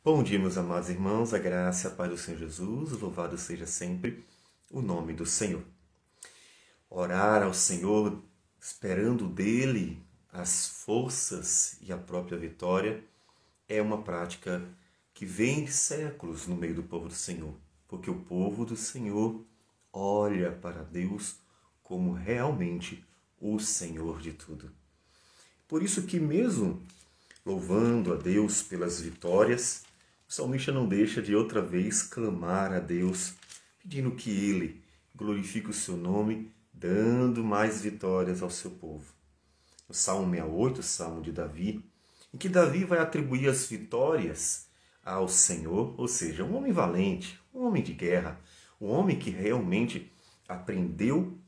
Bom dia, meus amados irmãos, a graça e a paz do Senhor Jesus, louvado seja sempre o nome do Senhor. Orar ao Senhor, esperando dele as forças e a própria vitória, é uma prática que vem de séculos no meio do povo do Senhor, porque o povo do Senhor olha para Deus como realmente o Senhor de tudo. Por isso que mesmo louvando a Deus pelas vitórias, o salmista não deixa de outra vez clamar a Deus, pedindo que Ele glorifique o seu nome, dando mais vitórias ao seu povo. No Salmo 68, o Salmo de Davi, em que Davi vai atribuir as vitórias ao Senhor, ou seja, um homem valente, um homem de guerra, um homem que realmente aprendeu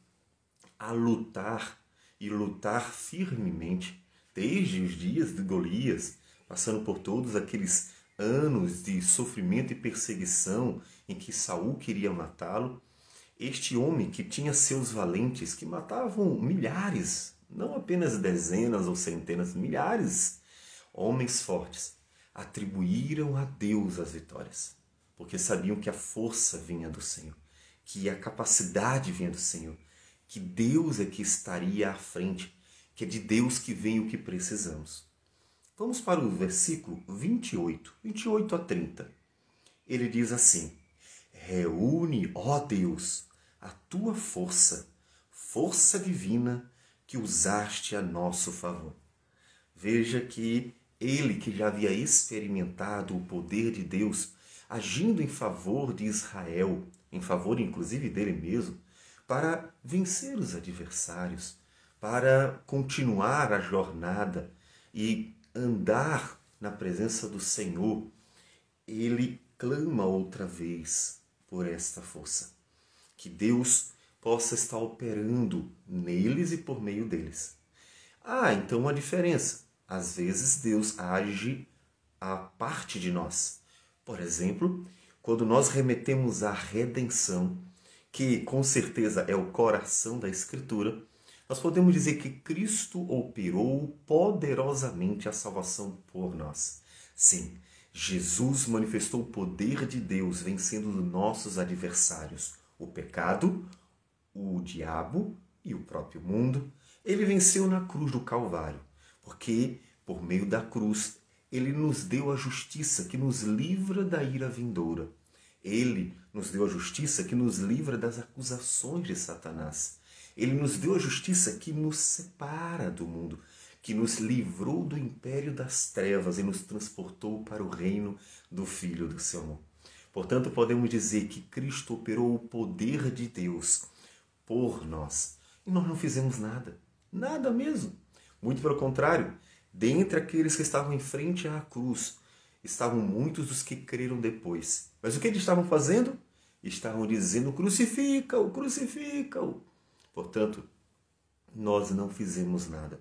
a lutar e lutar firmemente, desde os dias de Golias, passando por todos aqueles anos de sofrimento e perseguição em que Saul queria matá-lo. Este homem que tinha seus valentes, que matavam milhares, não apenas dezenas ou centenas, milhares, homens fortes, atribuíram a Deus as vitórias, porque sabiam que a força vinha do Senhor, que a capacidade vinha do Senhor, que Deus é que estaria à frente, que é de Deus que vem o que precisamos. Vamos para o versículo 28 a 30. Ele diz assim: reúne, ó Deus, a tua força, força divina que usaste a nosso favor. Veja que ele que já havia experimentado o poder de Deus, agindo em favor de Israel, em favor inclusive dele mesmo, para vencer os adversários, para continuar a jornada e andar na presença do Senhor, ele clama outra vez por esta força. Que Deus possa estar operando neles e por meio deles. Então uma diferença. Às vezes Deus age à parte de nós. Por exemplo, quando nós remetemos à redenção, que com certeza é o coração da Escritura, nós podemos dizer que Cristo operou poderosamente a salvação por nós. Sim, Jesus manifestou o poder de Deus vencendo os nossos adversários, o pecado, o diabo e o próprio mundo. Ele venceu na cruz do Calvário, porque por meio da cruz ele nos deu a justiça que nos livra da ira vindoura. Ele nos deu a justiça que nos livra das acusações de Satanás. Ele nos deu a justiça que nos separa do mundo, que nos livrou do império das trevas e nos transportou para o reino do Filho do seu amor. Portanto, podemos dizer que Cristo operou o poder de Deus por nós. E nós não fizemos nada. Nada mesmo. Muito pelo contrário, dentre aqueles que estavam em frente à cruz, estavam muitos dos que creram depois. Mas o que eles estavam fazendo? Estavam dizendo: crucifica-o, crucifica-o. Portanto, nós não fizemos nada.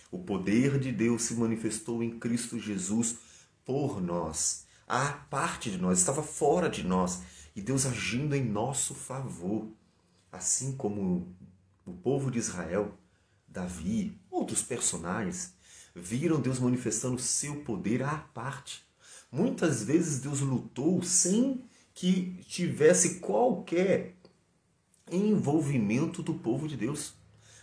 O poder de Deus se manifestou em Cristo Jesus por nós. A parte de nós, estava fora de nós. E Deus agindo em nosso favor. Assim como o povo de Israel, Davi, outros personagens, viram Deus manifestando seu poder à parte. Muitas vezes Deus lutou sem que tivesse qualquer envolvimento do povo de Deus.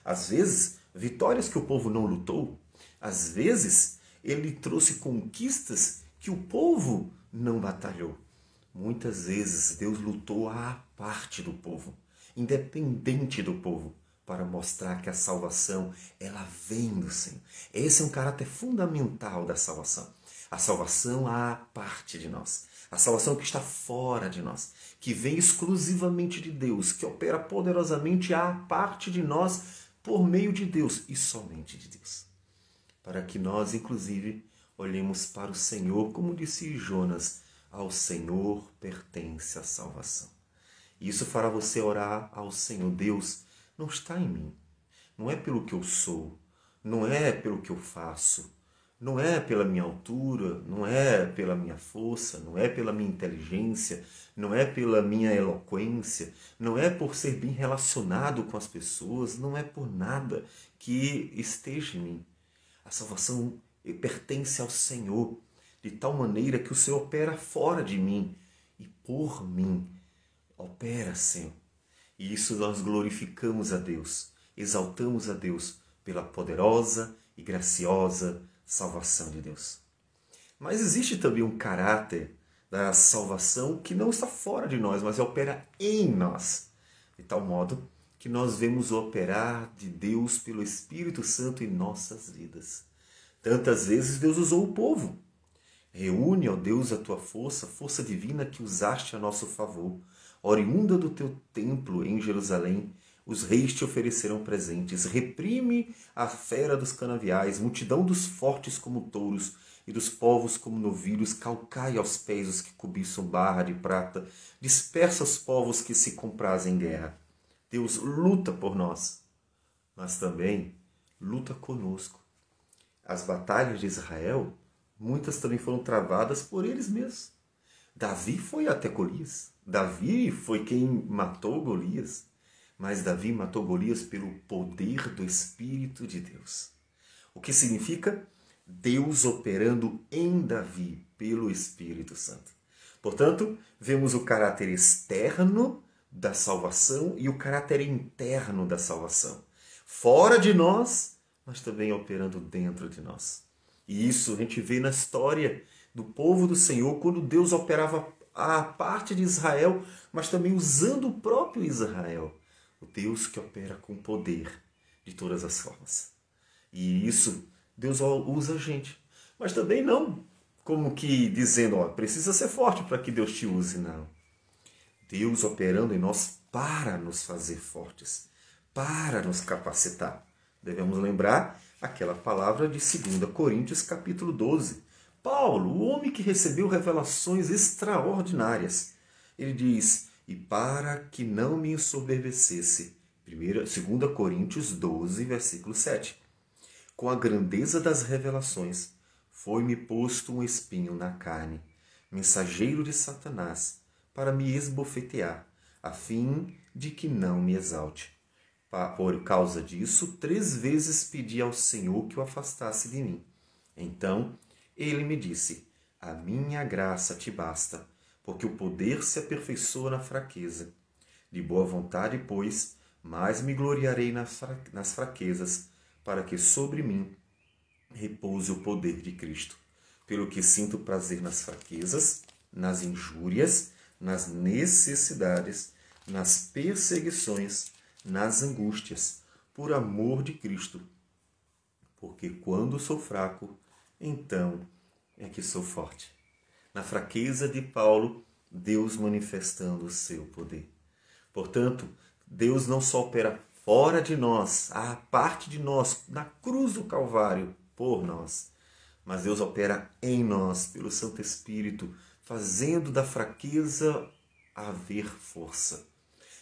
Às vezes, vitórias que o povo não lutou. Às vezes, ele trouxe conquistas que o povo não batalhou. Muitas vezes, Deus lutou à parte do povo, independente do povo, para mostrar que a salvação, ela vem do Senhor. Esse é um caráter fundamental da salvação. A salvação à parte de nós. A salvação que está fora de nós, que vem exclusivamente de Deus, que opera poderosamente à parte de nós, por meio de Deus e somente de Deus. Para que nós, inclusive, olhemos para o Senhor, como disse Jonas: ao Senhor pertence a salvação. Isso fará você orar ao Senhor: Deus não está em mim, não é pelo que eu sou, não é pelo que eu faço, não é pela minha altura, não é pela minha força, não é pela minha inteligência, não é pela minha eloquência, não é por ser bem relacionado com as pessoas, não é por nada que esteja em mim. A salvação pertence ao Senhor. de tal maneira que o Senhor opera fora de mim e por mim. Opera, Senhor. E isso nós glorificamos a Deus, exaltamos a Deus pela poderosa e graciosa salvação de Deus. Mas existe também um caráter da salvação que não está fora de nós, mas opera em nós, de tal modo que nós vemos o operar de Deus pelo Espírito Santo em nossas vidas. Tantas vezes Deus usou o povo. Reúne, ó Deus, a tua força divina que usaste a nosso favor. Oriunda do teu templo em Jerusalém, os reis te oferecerão presentes. Reprime a fera dos canaviais, multidão dos fortes como touros e dos povos como novilhos. Calcai aos pés os que cobiçam barra de prata. Dispersa os povos que se comprazem em guerra. Deus luta por nós, mas também luta conosco. As batalhas de Israel, muitas também foram travadas por eles mesmos. Davi foi até Golias. Davi foi quem matou Golias. Mas Davi matou Golias pelo poder do Espírito de Deus. O que significa? Deus operando em Davi pelo Espírito Santo. Portanto, vemos o caráter externo da salvação e o caráter interno da salvação. Fora de nós, mas também operando dentro de nós. E isso a gente vê na história do povo do Senhor, quando Deus operava a parte de Israel, mas também usando o próprio Israel. O Deus que opera com poder de todas as formas. E isso, Deus usa a gente. Mas também não como que dizendo, precisa ser forte para que Deus te use, não. Deus operando em nós para nos fazer fortes, para nos capacitar. Devemos lembrar aquela palavra de 2 Coríntios capítulo 12. Paulo, o homem que recebeu revelações extraordinárias. Ele diz, e para que não me ensoberbecesse. 2 Coríntios 12, versículo 7. Com a grandeza das revelações, foi-me posto um espinho na carne, mensageiro de Satanás, para me esbofetear, a fim de que não me exalte. Por causa disso, 3 vezes pedi ao Senhor que o afastasse de mim. Então, ele me disse, a minha graça te basta, porque o poder se aperfeiçoa na fraqueza. De boa vontade, pois, mais me gloriarei nas fraquezas, para que sobre mim repouse o poder de Cristo. Pelo que sinto prazer nas fraquezas, nas injúrias, nas necessidades, nas perseguições, nas angústias, por amor de Cristo. Porque quando sou fraco, então é que sou forte. Na fraqueza de Paulo, Deus manifestando o seu poder. Portanto, Deus não só opera fora de nós, a parte de nós, na cruz do Calvário, por nós, mas Deus opera em nós, pelo Santo Espírito, fazendo da fraqueza haver força.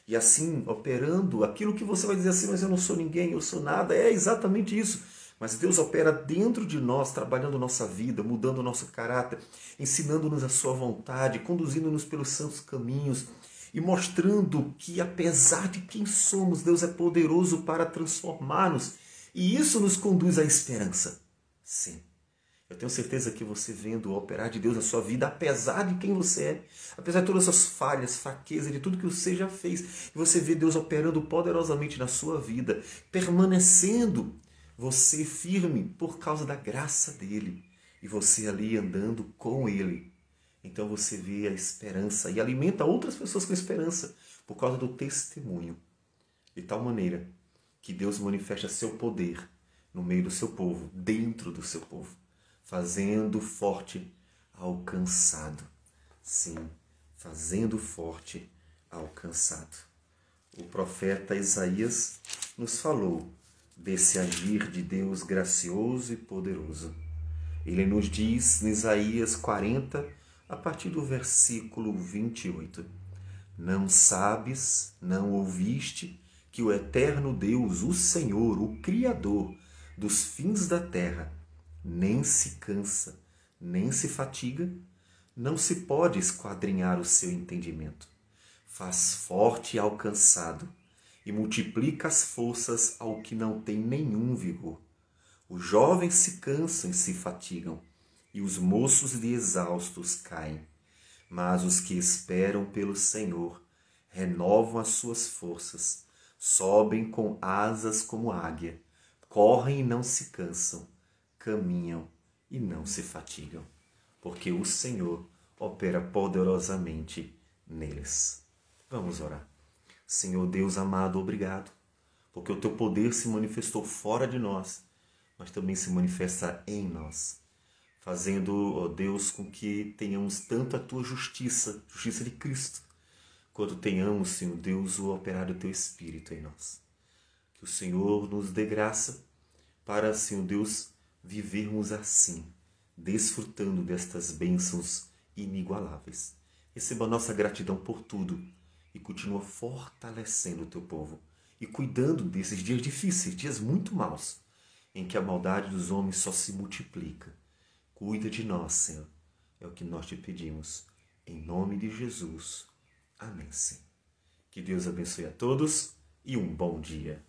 E assim, operando aquilo que você vai dizer assim, mas eu não sou ninguém, eu sou nada, é exatamente isso. Mas Deus opera dentro de nós, trabalhando nossa vida, mudando o nosso caráter, ensinando-nos a sua vontade, conduzindo-nos pelos santos caminhos e mostrando que, apesar de quem somos, Deus é poderoso para transformar-nos. E isso nos conduz à esperança. Sim. Eu tenho certeza que você vendo o operar de Deus na sua vida, apesar de quem você é, apesar de todas as suas falhas, fraquezas, de tudo que você já fez, e você vê Deus operando poderosamente na sua vida, permanecendo você firme por causa da graça dele, e você ali andando com ele. Então você vê a esperança e alimenta outras pessoas com esperança por causa do testemunho. De tal maneira que Deus manifesta seu poder no meio do seu povo, dentro do seu povo, fazendo forte ao cansado. Sim, fazendo forte ao cansado. O profeta Isaías nos falou desse agir de Deus gracioso e poderoso. Ele nos diz em Isaías 40, a partir do versículo 28. Não sabes, não ouviste, que o eterno Deus, o Senhor, o Criador dos fins da terra, nem se cansa, nem se fatiga, não se pode esquadrinhar o seu entendimento. Faz forte ao cansado e multiplica as forças ao que não tem nenhum vigor. Os jovens se cansam e se fatigam, e os moços de exaustos caem. Mas os que esperam pelo Senhor renovam as suas forças, sobem com asas como águia, correm e não se cansam, caminham e não se fatigam, porque o Senhor opera poderosamente neles. Vamos orar. Senhor Deus amado, obrigado, porque o teu poder se manifestou fora de nós, mas também se manifesta em nós, fazendo, ó Deus, com que tenhamos tanto a tua justiça, justiça de Cristo, quanto tenhamos, Senhor Deus, o operar do teu Espírito em nós. Que o Senhor nos dê graça para, Senhor Deus, vivermos assim, desfrutando destas bênçãos inigualáveis. Receba a nossa gratidão por tudo e continua fortalecendo o teu povo e cuidando desses dias difíceis, dias muito maus, em que a maldade dos homens só se multiplica. Cuida de nós, Senhor. É o que nós te pedimos. Em nome de Jesus. Amém, Senhor. Que Deus abençoe a todos e um bom dia.